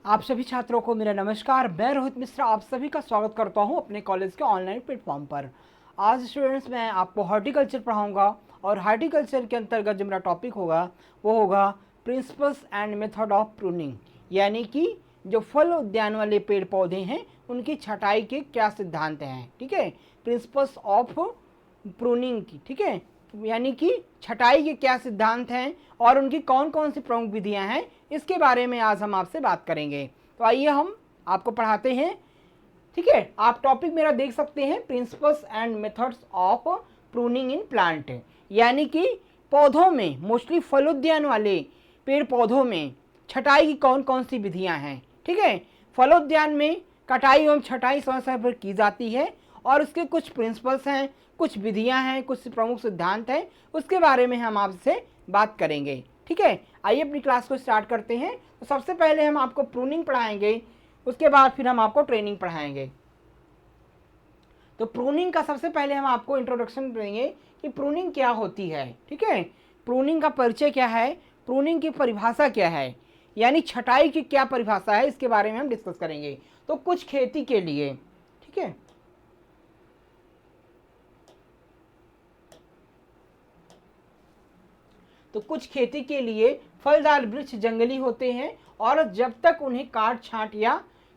आप सभी छात्रों को मेरा नमस्कार। मैं रोहित मिश्रा आप सभी का स्वागत करता हूं अपने कॉलेज के ऑनलाइन प्लेटफॉर्म पर। आज स्टूडेंट्स मैं आपको हॉर्टिकल्चर पढ़ाऊंगा और हॉर्टिकल्चर के अंतर्गत जो मेरा टॉपिक होगा वो होगा principles and method of pruning, यानी कि जो फल उद्यान वाले पेड़ पौधे हैं उनकी छटाई के क्या सिद्धांत हैं। ठीक है, प्रिंसिपल्स ऑफ प्रूनिंग की, ठीक है, यानी कि छटाई के क्या सिद्धांत हैं और उनकी कौन कौन सी प्रमुख विधियां हैं, इसके बारे में आज हम आपसे बात करेंगे। तो आइए हम आपको पढ़ाते हैं। ठीक है, आप टॉपिक मेरा देख सकते हैं, principles and methods of pruning in plant, यानी कि पौधों में, मोस्टली फलोद्यान वाले पेड़ पौधों में छटाई की कौन कौन सी विधियां हैं। ठीक है, फलोद्यान में कटाई एवं छटाई समय समय पर की जाती है और उसके कुछ प्रिंसिपल्स हैं, कुछ विधियां हैं, कुछ प्रमुख सिद्धांत हैं, उसके बारे में हम आपसे बात करेंगे। ठीक है, आइए अपनी क्लास को स्टार्ट करते हैं। तो सबसे पहले हम आपको प्रूनिंग पढ़ाएंगे, उसके बाद फिर हम आपको ट्रेनिंग पढ़ाएंगे। तो प्रूनिंग का सबसे पहले हम आपको इंट्रोडक्शन देंगे कि प्रूनिंग क्या होती है। ठीक है, प्रूनिंग का परिचय क्या है, प्रूनिंग की परिभाषा क्या है, यानी छटाई की क्या परिभाषा है, इसके बारे में हम डिस्कस करेंगे। तो कुछ खेती के लिए, ठीक है, तो कुछ खेती के लिए फलदार वृक्ष जंगली होते हैं और जब तक उन्हें काट छांट या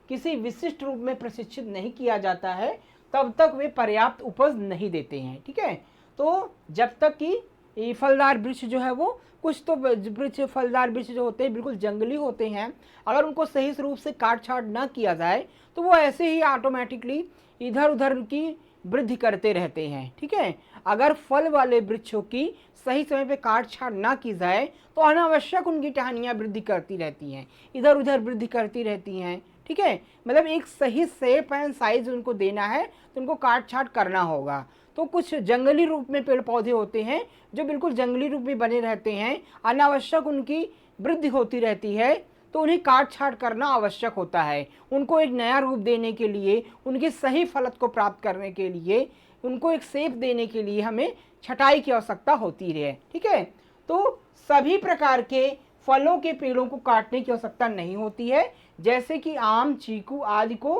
किसी विशिष्ट रूप में प्रशिक्षित नहीं किया जाता है तब तक वे पर्याप्त उपज नहीं देते हैं। ठीक है, तो जब तक कि ये फलदार वृक्ष जो है वो, कुछ तो वृक्ष, फलदार वृक्ष जो होते हैं बिल्कुल जंगली होते हैं, अगर उनको सही रूप से काट छांट ना किया जाए तो वो ऐसे ही ऑटोमेटिकली इधर उधर की वृद्धि करते रहते हैं। ठीक है, अगर फल वाले वृक्षों की सही समय पे काट छांट ना की जाए तो अनावश्यक उनकी टहनियाँ वृद्धि करती रहती हैं, इधर उधर वृद्धि करती रहती हैं। ठीक है, मतलब एक सही शेप एंड साइज उनको देना है तो उनको काट छांट करना होगा। तो कुछ जंगली रूप में पेड़ पौधे होते हैं जो बिल्कुल जंगली रूप में बने रहते हैं, अनावश्यक उनकी वृद्धि होती रहती है, तो उन्हें काट छांट करना आवश्यक होता है। उनको एक नया रूप देने के लिए, उनके सही फलत को प्राप्त करने के लिए, उनको एक शेप देने के लिए हमें छटाई की आवश्यकता होती है। ठीक है, तो सभी प्रकार के फलों के पेड़ों को काटने की आवश्यकता नहीं होती है, जैसे कि आम, चीकू आदि को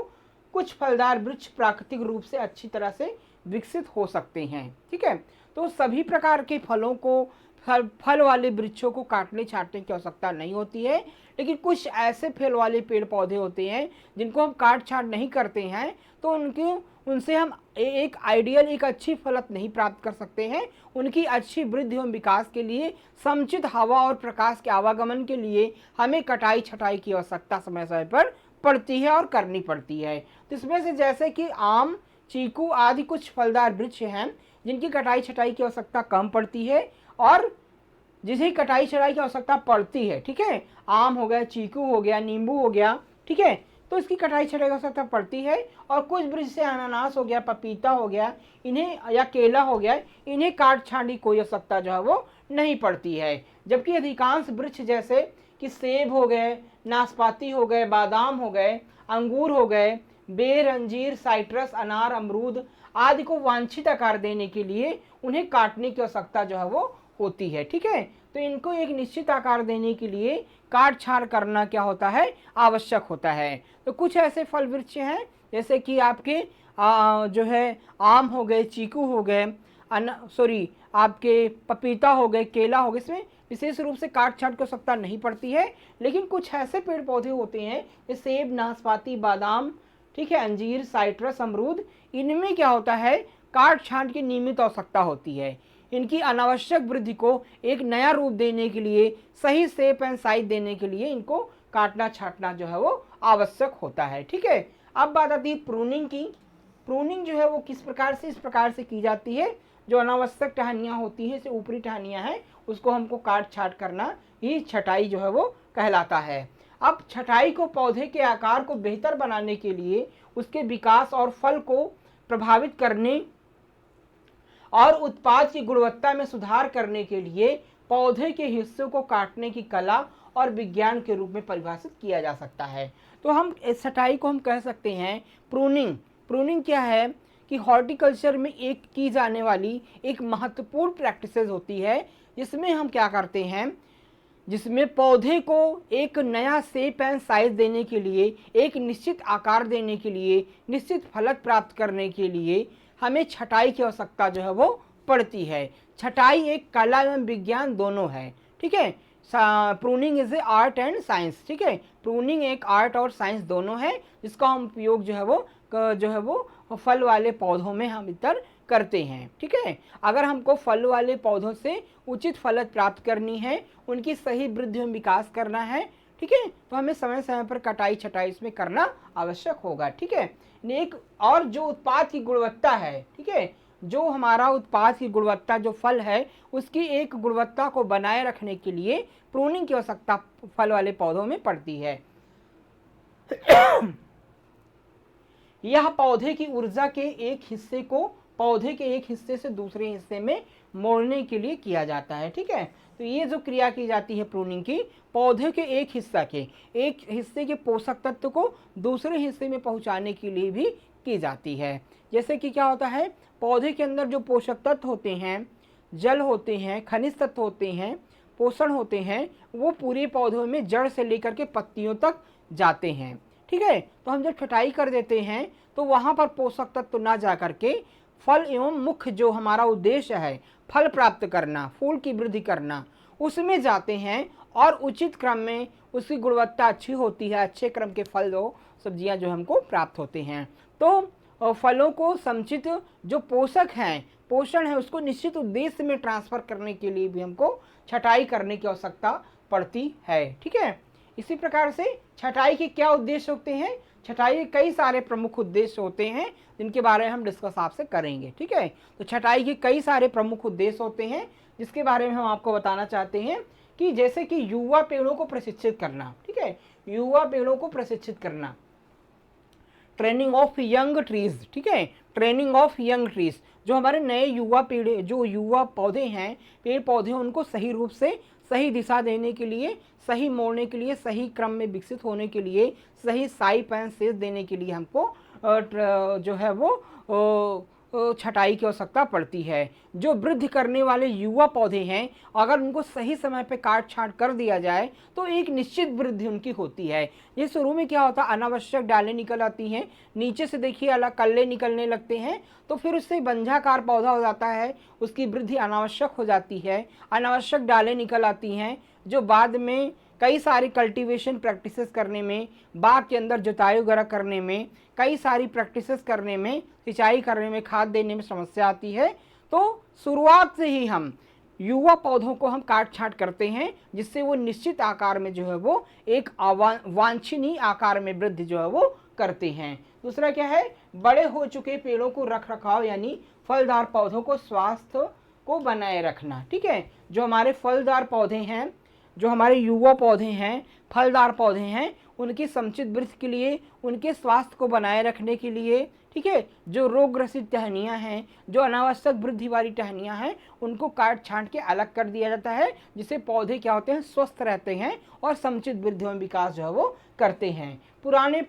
कुछ फलदार वृक्ष प्राकृतिक रूप से अच्छी तरह से विकसित हो सकते हैं। ठीक है, तो सभी प्रकार के फलों को, फल वाले वृक्षों को काटने छाटने की आवश्यकता नहीं होती है, लेकिन कुछ ऐसे फल वाले पेड़ पौधे होते हैं जिनको हम काट छाट नहीं करते हैं तो उनसे हम एक आइडियल, एक अच्छी फलत नहीं प्राप्त कर सकते हैं। उनकी अच्छी वृद्धि एवं विकास के लिए, समुचित हवा और प्रकाश के आवागमन के लिए हमें कटाई छटाई की आवश्यकता समय समय पर पड़ती है और करनी पड़ती है। तो इसमें से जैसे कि आम, चीकू आदि कुछ फलदार वृक्ष हैं जिनकी कटाई छटाई की आवश्यकता कम पड़ती है और जिसे कटाई छटाई की आवश्यकता पड़ती है। ठीक है, आम हो गया, चीकू हो गया, नींबू हो गया, ठीक है, तो इसकी कटाई छटाई की आवश्यकता पड़ती है। और कुछ वृक्ष से अनानास हो गया, पपीता हो गया, इन्हें, या केला हो गया, इन्हें काट छांट की कोई आवश्यकता जो है वो नहीं पड़ती है। जबकि अधिकांश वृक्ष जैसे कि सेब हो गए, नाशपाती हो गए, बादाम हो गए, अंगूर हो गए, बेर, अंजीर, साइट्रस, अनार, अमरूद आदि को वांछित आकार देने के लिए उन्हें काटने की आवश्यकता जो है वो होती है। ठीक है, तो इनको एक निश्चित आकार देने के लिए काट छाट करना क्या होता है, आवश्यक होता है। तो कुछ ऐसे फल वृक्ष हैं जैसे कि आपके जो है आम हो गए, चीकू हो गए, आपके पपीता हो गए, केला हो गए, इसमें विशेष रूप से काट छाट की आवश्यकता नहीं पड़ती है। लेकिन कुछ ऐसे पेड़ पौधे होते हैं जैसे सेब, नाशपाती, बादाम, ठीक है, अंजीर, साइट्रस, अमरूद, इनमें क्या होता है, काट छांट की नियमित आवश्यकता होती है। इनकी अनावश्यक वृद्धि को एक नया रूप देने के लिए, सही शेप एंड साइज देने के लिए इनको काटना छाटना जो है वो आवश्यक होता है। ठीक है, अब बात आती है प्रूनिंग की। प्रूनिंग जो है वो किस प्रकार से, इस प्रकार से की जाती है, जो अनावश्यक टहनियाँ होती हैं, जैसे ऊपरी टहनियाँ हैं, उसको हमको काट छाट करना ही छटाई जो है वो कहलाता है। अब छटाई को पौधे के आकार को बेहतर बनाने के लिए, उसके विकास और फल को प्रभावित करने और उत्पाद की गुणवत्ता में सुधार करने के लिए पौधे के हिस्सों को काटने की कला और विज्ञान के रूप में परिभाषित किया जा सकता है। तो हम इस छटाई को हम कह सकते हैं प्रूनिंग। प्रूनिंग क्या है कि हॉर्टिकल्चर में एक की जाने वाली एक महत्वपूर्ण प्रैक्टिसेस होती है, जिसमें हम क्या करते हैं, जिसमें पौधे को एक नया शेप एंड साइज देने के लिए, एक निश्चित आकार देने के लिए, निश्चित फलक प्राप्त करने के लिए हमें छटाई की आवश्यकता जो है वो पड़ती है। छटाई एक कला एवं विज्ञान दोनों है, ठीक है। Pruning is a art and science, ठीक है। प्रूनिंग एक आर्ट और साइंस दोनों है, जिसका हम उपयोग जो है वो फल वाले पौधों में हम इतर करते हैं, ठीक है। अगर हमको फल वाले पौधों से उचित फलत प्राप्त करनी है, उनकी सही वृद्धि एवं विकास करना है, ठीक है, तो हमें समय समय पर कटाई छटाई इसमें करना आवश्यक होगा, ठीक है। एक और जो उत्पाद की गुणवत्ता है, ठीक है, जो हमारा उत्पाद की गुणवत्ता जो फल है उसकी एक गुणवत्ता को बनाए रखने के लिए प्रूनिंग की आवश्यकता फल वाले पौधों में पड़ती है। यह पौधे की ऊर्जा के एक हिस्से को पौधे के एक हिस्से से दूसरे हिस्से में मोड़ने के लिए किया जाता है, ठीक है। तो ये जो क्रिया की जाती है प्रूनिंग की, पौधे के एक हिस्से के पोषक तत्व को दूसरे हिस्से में पहुंचाने के लिए भी की जाती है। जैसे कि क्या होता है, पौधे के अंदर जो पोषक तत्व होते हैं, जल होते हैं, खनिज तत्व होते हैं, पोषण होते हैं, वो पूरे पौधों में जड़ से लेकर के पत्तियों तक जाते हैं, ठीक है। तो हम जब छटाई कर देते हैं तो वहाँ पर पोषक तत्व ना जा करके फल एवं मुख्य जो हमारा उद्देश्य है फल प्राप्त करना, फूल की वृद्धि करना, उसमें जाते हैं और उचित क्रम में उसकी गुणवत्ता अच्छी होती है, अच्छे क्रम के फल और सब्जियां जो हमको प्राप्त होते हैं। तो फलों को समुचित जो पोषण है उसको निश्चित उद्देश्य में ट्रांसफर करने के लिए भी हमको छटाई करने की आवश्यकता पड़ती है, ठीक है। इसी प्रकार से छटाई के क्या उद्देश्य होते हैं, छटाई के कई सारे प्रमुख उद्देश्य होते हैं जिनके बारे में हम डिस्कस आपसे करेंगे, ठीक है। तो छटाई के कई सारे प्रमुख उद्देश्य होते हैं जिसके बारे में हम आपको बताना चाहते हैं कि जैसे कि युवा पेड़ों को प्रशिक्षित करना, ठीक है, युवा पेड़ों को प्रशिक्षित करना, ट्रेनिंग ऑफ यंग ट्रीज, ठीक है, ट्रेनिंग ऑफ यंग ट्रीज, जो हमारे नए युवा पौधे हैं, पेड़ पौधे, उनको सही रूप से सही दिशा देने के लिए, सही मोड़ने के लिए, सही क्रम में विकसित होने के लिए, सही साइप एंड सेज देने के लिए हमको जो है वो छटाई की आवश्यकता पड़ती है। जो वृद्धि करने वाले युवा पौधे हैं, अगर उनको सही समय पे काट छांट कर दिया जाए तो एक निश्चित वृद्धि उनकी होती है। ये शुरू में क्या होता है, अनावश्यक डालें निकल आती हैं, नीचे से देखिए अलग कल्ले निकलने लगते हैं, तो फिर उससे बंझाकार पौधा हो जाता है, उसकी वृद्धि अनावश्यक हो जाती है, अनावश्यक डालें निकल आती हैं जो बाद में कई सारी कल्टीवेशन प्रैक्टिसेस करने में, बाग के अंदर जुताई वगैरह करने में, कई सारी प्रैक्टिसेस करने में, सिंचाई करने में, खाद देने में समस्या आती है। तो शुरुआत से ही हम युवा पौधों को हम काट छांट करते हैं जिससे वो निश्चित आकार में जो है वो एक वांछनीय आकार में वृद्धि जो है वो करते हैं। दूसरा क्या है, बड़े हो चुके पेड़ों को रख रखाव यानी फलदार पौधों को स्वास्थ्य को बनाए रखना, ठीक है। जो हमारे फलदार पौधे हैं, जो हमारे युवा पौधे हैं, फलदार पौधे हैं, उनकी समुचित वृद्धि के लिए, उनके स्वास्थ्य को बनाए रखने के लिए, ठीक है, जो रोग ग्रसित टहनियाँ हैं, जो अनावश्यक वृद्धि वाली टहनियाँ हैं, उनको काट छांट के अलग कर दिया जाता है जिससे पौधे क्या होते हैं, स्वस्थ रहते हैं और समुचित वृद्धि और विकास जो है वो करते हैं। पुराने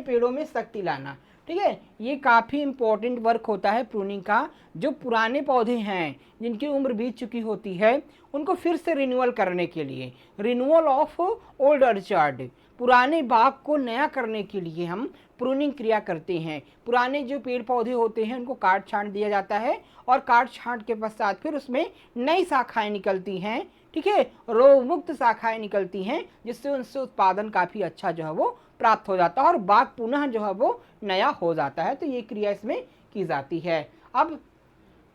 पेड़ों में शक्ति लाना, ठीक है, ये काफ़ी इंपॉर्टेंट वर्क होता है प्रूनिंग का। जो पुराने पौधे हैं जिनकी उम्र बीत चुकी होती है उनको फिर से रिन्यूअल करने के लिए, रिन्यूअल ऑफ ओल्ड ऑर्चर्ड, पुराने बाग को नया करने के लिए हम प्रूनिंग क्रिया करते हैं। पुराने जो पेड़ पौधे होते हैं उनको काट छांट दिया जाता है और काट छांट के पश्चात फिर उसमें नई शाखाएं निकलती हैं, ठीक है, रोग मुक्त शाखाएं निकलती हैं जिससे उनसे उत्पादन काफ़ी अच्छा जो है वो प्राप्त हो जाता है और बाग पुनः जो है वो नया हो जाता है। तो ये क्रिया इसमें की जाती है। अब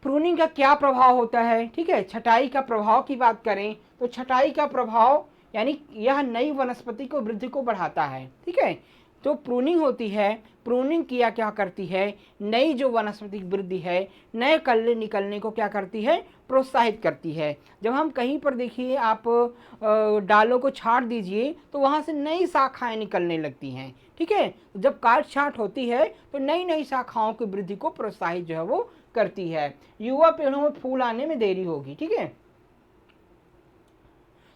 प्रूनिंग का क्या प्रभाव होता है, ठीक है, छटाई का प्रभाव की बात करें तो छटाई का प्रभाव यानी यह नई वनस्पति को वृद्धि को बढ़ाता है, ठीक है। तो प्रूनिंग होती है, प्रूनिंग किया क्या करती है, नई जो वनस्पति वृद्धि है, नए कल्ले निकलने को क्या करती है, प्रोत्साहित करती है। जब हम कहीं पर देखिए आप डालों को छांट दीजिए तो वहाँ से नई शाखाएं निकलने लगती हैं, ठीक है। जब काट छांट होती है तो नई नई शाखाओं की वृद्धि को प्रोत्साहित जो है वो करती है। युवा पेड़ों में फूल आने में देरी होगी, ठीक है।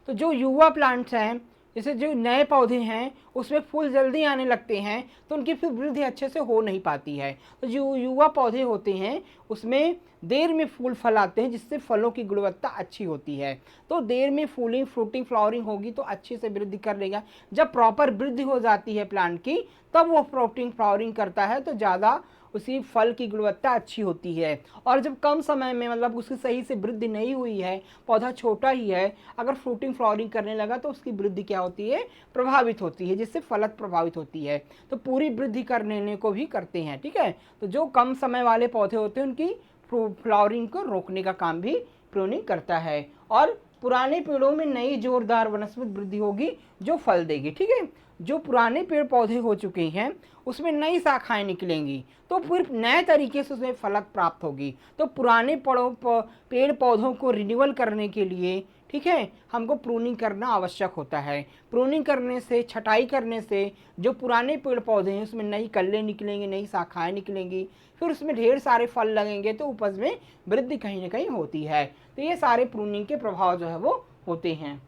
तो जो युवा प्लांट्स हैं, जैसे जो नए पौधे हैं उसमें फूल जल्दी आने लगते हैं तो उनकी फिर वृद्धि अच्छे से हो नहीं पाती है। तो जो युवा पौधे होते हैं उसमें देर में फूल फल आते हैं, जिससे फलों की गुणवत्ता अच्छी होती है। तो देर में फूलिंग फ्रूटिंग फ्लावरिंग होगी तो अच्छे से वृद्धि कर लेगा। जब प्रॉपर वृद्धि हो जाती है प्लांट की तब वो फ्रूटिंग फ्लावरिंग करता है तो ज़्यादा उसी फल की गुणवत्ता अच्छी होती है। और जब कम समय में मतलब उसकी सही से वृद्धि नहीं हुई है, पौधा छोटा ही है, अगर फ्रूटिंग फ्लावरिंग करने लगा तो उसकी वृद्धि क्या होती है, प्रभावित होती है, जिससे फलत प्रभावित होती है। तो पूरी वृद्धि करने को भी करते हैं। ठीक है, तो जो कम समय वाले पौधे होते हैं उनकी फ्लावरिंग को रोकने का काम भी प्रूनिंग करता है। और पुराने पेड़ों में नई जोरदार वनस्पति वृद्धि होगी जो फल देगी। ठीक है, जो पुराने पेड़ पौधे हो चुके हैं उसमें नई शाखाएं निकलेंगी तो फिर नए तरीके से उसमें फलक प्राप्त होगी। तो पुराने पेड़ पौधों को रिन्यूअल करने के लिए, ठीक है, हमको प्रूनिंग करना आवश्यक होता है। प्रूनिंग करने से, छटाई करने से जो पुराने पेड़ पौधे हैं उसमें नई कल्ले निकलेंगी, नई शाखाएं निकलेंगी, फिर उसमें ढेर सारे फल लगेंगे तो उपज में वृद्धि कहीं ना कहीं होती है। तो ये सारे प्रूनिंग के प्रभाव जो है वो होते हैं।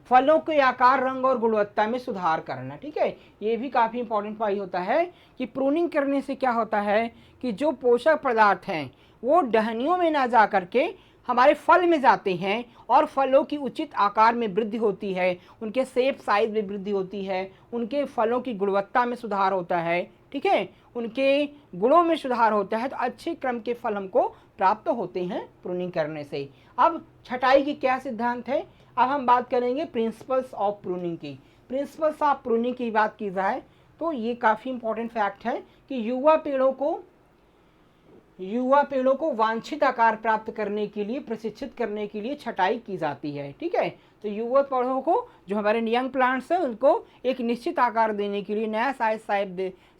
फलों के आकार, रंग और गुणवत्ता में सुधार करना। ठीक है, ये भी काफ़ी इंपॉर्टेंट पॉइंट होता है कि प्रूनिंग करने से क्या होता है कि जो पोषक पदार्थ हैं वो टहनियों में ना जा करके हमारे फल में जाते हैं और फलों की उचित आकार में वृद्धि होती है, उनके शेप साइज में वृद्धि होती है, उनके फलों की गुणवत्ता में सुधार होता है। ठीक है, उनके गुणों में सुधार होता है, तो अच्छे क्रम के फल हमको प्राप्त होते हैं प्रूनिंग करने से। अब छटाई की क्या सिद्धांत है, अब हम बात करेंगे प्रिंसिपल्स ऑफ प्रूनिंग की। प्रिंसिपल्स ऑफ प्रूनिंग की बात की जाए तो ये काफ़ी इंपॉर्टेंट फैक्ट है कि युवा पेड़ों को वांछित आकार प्राप्त करने के लिए, प्रशिक्षित करने के लिए छटाई की जाती है। ठीक है, तो युवा पौधों को, जो हमारे यंग प्लांट्स हैं, उनको एक निश्चित आकार देने के लिए, नया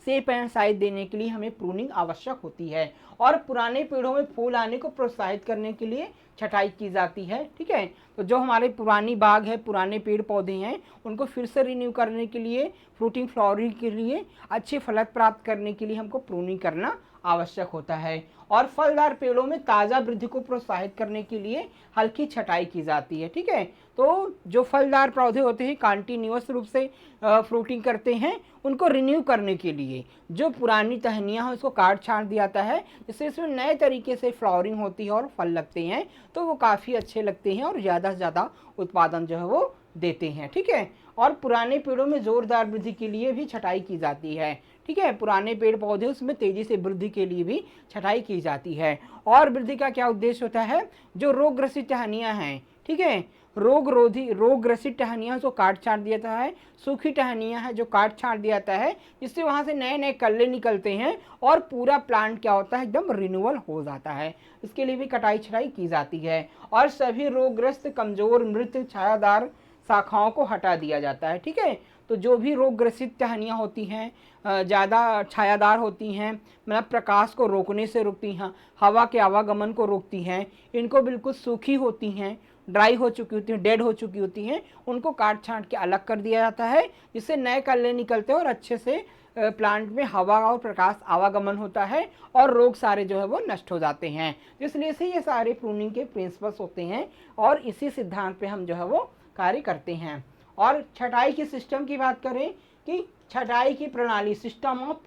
शेप एंड साइज देने के लिए हमें प्रूनिंग आवश्यक होती है। और पुराने पेड़ों में फूल आने को प्रोत्साहित करने के लिए छटाई की जाती है। ठीक है, तो जो हमारे पुरानी बाग है, पुराने पेड़ पौधे हैं, उनको फिर से रिन्यू करने के लिए, फ्रूटिंग फ्लावरिंग के लिए, अच्छे फलत प्राप्त करने के लिए हमको प्रूनिंग करना आवश्यक होता है। और फलदार पेड़ों में ताज़ा वृद्धि को प्रोत्साहित करने के लिए हल्की छटाई की जाती है। ठीक है, तो जो फलदार पौधे होते हैं कंटिन्यूअस रूप से फ्रूटिंग करते हैं, उनको रिन्यू करने के लिए जो पुरानी टहनियाँ हैं उसको काट छांट दिया जाता है, जिससे इसमें नए तरीके से फ्लावरिंग होती है और फल लगते हैं, तो वो काफ़ी अच्छे लगते हैं और ज़्यादा से ज़्यादा उत्पादन जो है वो देते हैं। ठीक है, और पुराने पेड़ों में जोरदार वृद्धि के लिए भी छटाई की जाती है। ठीक है, पुराने पेड़ पौधे उसमें तेजी से वृद्धि के लिए भी छटाई की जाती है। और वृद्धि का क्या उद्देश्य होता है, जो रोग ग्रसित टहनियाँ हैं, ठीक है, रोग ग्रसित टहनियाँ को काट छाट दिया जाता है, सूखी टहनियाँ हैं जो काट छाट दिया जाता है, जिससे वहाँ से नए नए कल्ले निकलते हैं और पूरा प्लांट क्या होता है, एकदम रिन्यूअल हो जाता है। इसके लिए भी कटाई छटाई की जाती है। और सभी रोगग्रस्त, कमजोर, मृत, छायादार शाखाओं को हटा दिया जाता है। ठीक है, तो जो भी रोग ग्रसित टहनियाँ होती हैं, ज़्यादा छायादार होती हैं, मतलब प्रकाश को रोकने से रुकती हैं, हवा के आवागमन को रोकती हैं, इनको बिल्कुल सूखी होती हैं, ड्राई हो चुकी होती हैं, डेड हो चुकी होती हैं, उनको काट छांट के अलग कर दिया जाता है, जिससे नए कल्ले निकलते हैं और अच्छे से प्लांट में हवा और प्रकाश आवागमन होता है और रोग सारे जो है वो नष्ट हो जाते हैं। इसलिए से ये सारे प्रूनिंग के प्रिंसिपल्स होते हैं और इसी सिद्धांत पे हम जो है वो कार्य करते हैं। और छटाई के सिस्टम की बात करें कि छटाई की प्रणाली, सिस्टम ऑफ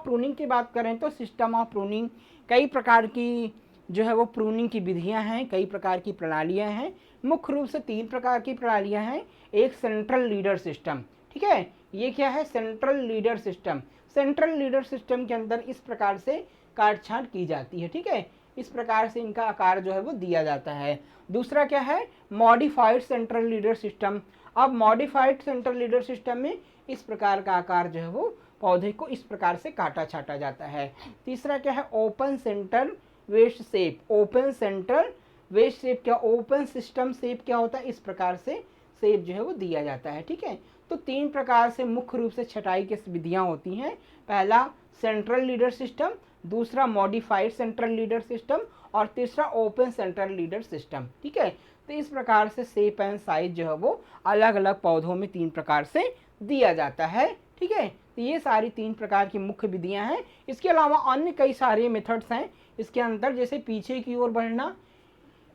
प्रूनिंग की बात करें तो सिस्टम ऑफ प्रूनिंग कई प्रकार की जो है वो प्रूनिंग की विधियां हैं, कई प्रकार की प्रणालियां हैं। मुख्य रूप से 3 प्रकार की प्रणालियां हैं। एक सेंट्रल लीडर सिस्टम, ठीक है, ये क्या है, central leader system. Central leader system के अंदर इस प्रकार से काट छांट की जाती है। ठीक है, इस प्रकार से इनका आकार जो है वो दिया जाता है। दूसरा क्या है, मॉडिफाइड सेंट्रल लीडर सिस्टम। अब मॉडिफाइड सेंट्रल लीडर सिस्टम में इस प्रकार का आकार जो है वो पौधे को इस प्रकार से काटा छाटा जाता है। तीसरा क्या है, open centre vase shape. Open centre vase shape क्या, ओपन सिस्टम शेप क्या होता है, इस प्रकार से शेप जो है वो दिया जाता है। ठीक है, तो 3 प्रकार से मुख्य रूप से छटाई की विधियां होती हैं। पहला सेंट्रल लीडर सिस्टम, दूसरा मॉडिफाइड सेंट्रल लीडर सिस्टम और तीसरा ओपन सेंट्रल लीडर सिस्टम। ठीक है, तो इस प्रकार से शेप एंड साइज जो है वो अलग अलग पौधों में 3 प्रकार से दिया जाता है। ठीक है, तो ये सारी 3 प्रकार की मुख्य विधियां हैं। इसके अलावा अन्य कई सारे मेथड्स हैं इसके अंदर, जैसे पीछे की ओर बढ़ना,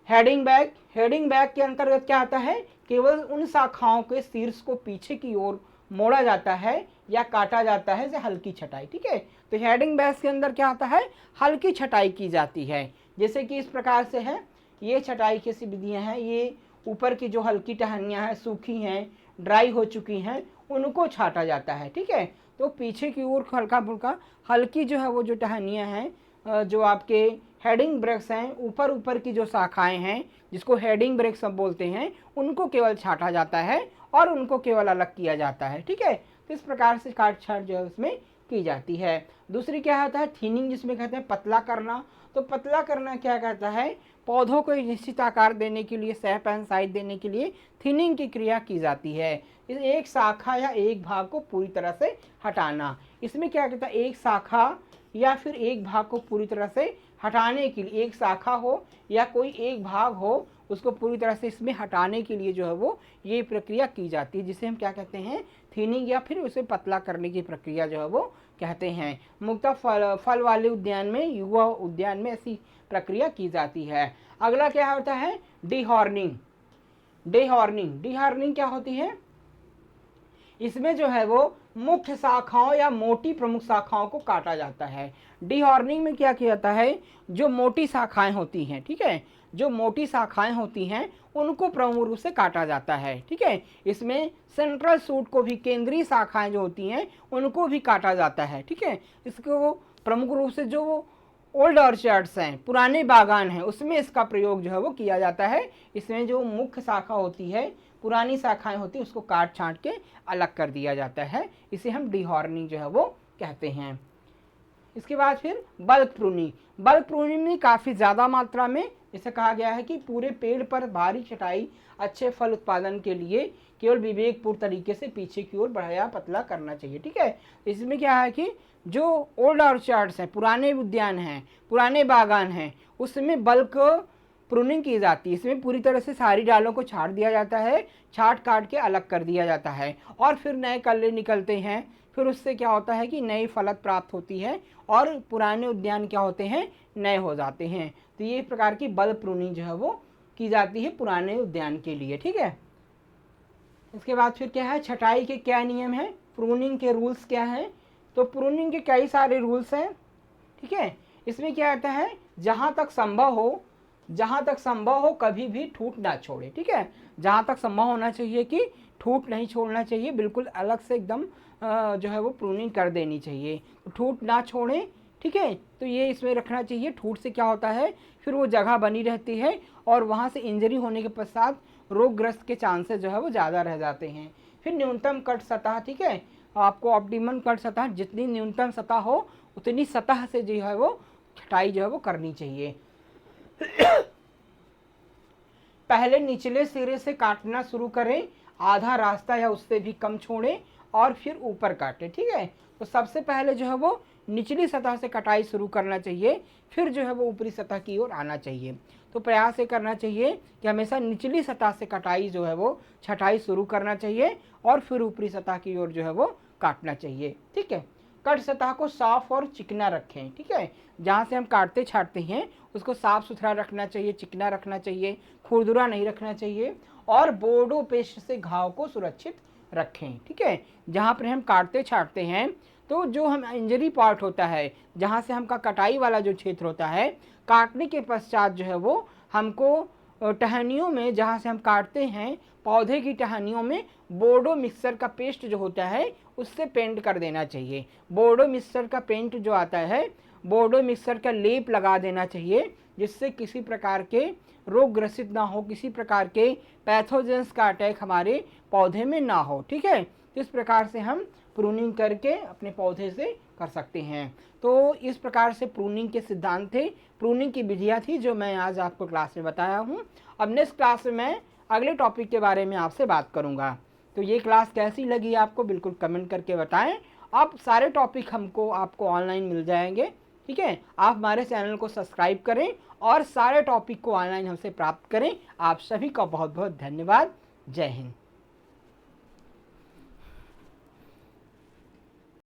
हेडिंग बैक। हेडिंग बैक के अंतर्गत क्या आता है केवल उन शाखाओं के शीर्ष को पीछे की ओर मोड़ा जाता है या काटा जाता है, जैसे हल्की छटाई। ठीक है, तो हेडिंग बैस के अंदर क्या आता है, हल्की छटाई की जाती है। जैसे कि इस प्रकार से है, ये छटाई की विधियां हैं। ये ऊपर की जो हल्की टहनियाँ हैं, सूखी हैं, ड्राई हो चुकी हैं, उनको छाटा जाता है। ठीक है, तो पीछे की ओर हल्का फुल्का हल्की जो है वो जो टहनियाँ हैं, जो आपके हेडिंग ब्रेक्स हैं, ऊपर ऊपर की जो शाखाएं हैं जिसको हेडिंग ब्रेक सब बोलते हैं, उनको केवल छाटा जाता है और उनको केवल अलग किया जाता है। ठीक है, तो इस प्रकार से काट छाट जो है उसमें की जाती है। दूसरी क्या होता है, थिनिंग, जिसमें कहते हैं पतला करना। तो पतला करना क्या कहता है, पौधों को एक निश्चित आकार देने के लिए, शेप एंड साइज देने के लिए थिनिंग की क्रिया की जाती है। इस एक शाखा या एक भाग को पूरी तरह से हटाना। इसमें क्या कहता है, एक शाखा या फिर एक भाग को पूरी तरह से हटाने के लिए, एक शाखा हो या कोई एक भाग हो, उसको पूरी तरह से इसमें हटाने के लिए जो है वो ये प्रक्रिया की जाती है, जिसे हम क्या कहते हैं, थिनिंग, या फिर उसे पतला करने की प्रक्रिया जो है वो कहते हैं। मुख्यतः फल वाले उद्यान में, युवा उद्यान में ऐसी प्रक्रिया की जाती है। अगला क्या होता है, डीहॉर्निंग। डीहॉर्निंग क्या होती है, इसमें जो है वो मुख्य शाखाओं या मोटी प्रमुख शाखाओं को काटा जाता है। डीहॉर्निंग में क्या किया जाता है, जो मोटी शाखाएं होती हैं, ठीक है, जो मोटी शाखाएं होती हैं उनको प्रमुख रूप से काटा जाता है। ठीक है, इसमें सेंट्रल शूट को भी, केंद्रीय शाखाएं जो होती हैं उनको भी काटा जाता है। ठीक है, इसको प्रमुख रूप से जो ओल्ड ऑर्चर्ड्स हैं, पुराने बागान हैं, उसमें इसका प्रयोग जो है वो किया जाता है। इसमें जो मुख्य शाखा होती है, पुरानी शाखाएं होती है, उसको काट छांट के अलग कर दिया जाता है। इसे हम डीहॉर्निंग जो है वो कहते हैं। इसके बाद फिर बल्क प्रूनिंग। बल्क प्रूनिंग में काफ़ी ज़्यादा मात्रा में, इसे कहा गया है कि पूरे पेड़ पर भारी छटाई अच्छे फल उत्पादन के लिए केवल विवेकपूर्ण तरीके से पीछे की ओर बढ़ाया पतला करना चाहिए। ठीक है, इसमें क्या है कि जो ओल्ड ऑर्चार्ड्स हैं, पुराने उद्यान हैं, पुराने बागान हैं, उसमें बल्क प्रूनिंग की जाती है। इसमें पूरी तरह से सारी डालों को छाट दिया जाता है, छाट काट के अलग कर दिया जाता है, और फिर नए कल्ले निकलते हैं। फिर उससे क्या होता है कि नई फलत प्राप्त होती है और पुराने उद्यान क्या होते हैं, नए हो जाते हैं। तो ये प्रकार की बल्क प्रूनिंग जो है वो की जाती है पुराने उद्यान के लिए। ठीक है, इसके बाद फिर क्या है, छटाई के क्या नियम हैं, प्रूनिंग के रूल्स क्या हैं। तो प्रूनिंग के कई सारे रूल्स हैं। ठीक है, इसमें क्या आता है, जहाँ तक संभव हो कभी भी ठूट ना छोड़े। ठीक है, जहाँ तक संभव होना चाहिए कि ठूट नहीं छोड़ना चाहिए, बिल्कुल अलग से एकदम जो है वो प्रूनिंग कर देनी चाहिए, ठूट ना छोड़ें। ठीक है, तो ये इसमें रखना चाहिए। ठूट से क्या होता है, फिर वो जगह बनी रहती है और वहाँ से इंजरी होने के पश्चात रोगग्रस्त के चांसेस जो है वो ज़्यादा रह जाते हैं। फिर न्यूनतम कट सतह, ठीक है, आपको ऑप्टिमम कट सतह, जितनी न्यूनतम सतह हो उतनी सतह से जो है वो छटाई जो है वो करनी चाहिए। पहले निचले सिरे से काटना शुरू करें, आधा रास्ता या उससे भी कम छोड़ें और फिर ऊपर काटें। ठीक है, तो सबसे पहले जो है वो निचली सतह से कटाई शुरू करना चाहिए, फिर जो है वो ऊपरी सतह की ओर आना चाहिए। तो प्रयास ये करना चाहिए कि हमेशा निचली सतह से कटाई जो है वो छटाई शुरू करना चाहिए और फिर ऊपरी सतह की ओर जो है वो काटना चाहिए। ठीक है, कट सतह को साफ और चिकना रखें। ठीक है, जहाँ से हम काटते छाटते हैं उसको साफ सुथरा रखना चाहिए, चिकना रखना चाहिए, खुरदुरा नहीं रखना चाहिए, और बोर्डो पेस्ट से घाव को सुरक्षित रखें। ठीक है, जहाँ पर हम काटते छाटते हैं तो जो हम इंजरी पार्ट होता है, जहाँ से हमका कटाई वाला जो क्षेत्र होता है, काटने के पश्चात जो है वो हमको टहनियों में, जहाँ से हम काटते हैं पौधे की टहनियों में बोर्डो मिक्सचर का पेस्ट जो होता है उससे पेंट कर देना चाहिए। बोर्डो मिक्सचर का पेंट जो आता है, बोर्डो मिक्सचर का लेप लगा देना चाहिए, जिससे किसी प्रकार के रोग ग्रसित ना हो, किसी प्रकार के पैथोजेंस का अटैक हमारे पौधे में ना हो। ठीक है, इस प्रकार से हम प्रूनिंग करके अपने पौधे से कर सकते हैं। तो इस प्रकार से प्रूनिंग के सिद्धांत थे, प्रूनिंग की विधियाँ थी जो मैं आज आपको क्लास में बताया हूँ। अब नेक्स्ट क्लास में मैं अगले टॉपिक के बारे में आपसे बात करूँगा। तो ये क्लास कैसी लगी आपको बिल्कुल कमेंट करके बताएं। अब सारे टॉपिक आपको ऑनलाइन मिल जाएंगे। ठीक है, आप हमारे चैनल को सब्सक्राइब करें और सारे टॉपिक को ऑनलाइन हमसे प्राप्त करें। आप सभी का बहुत बहुत धन्यवाद। जय हिंद।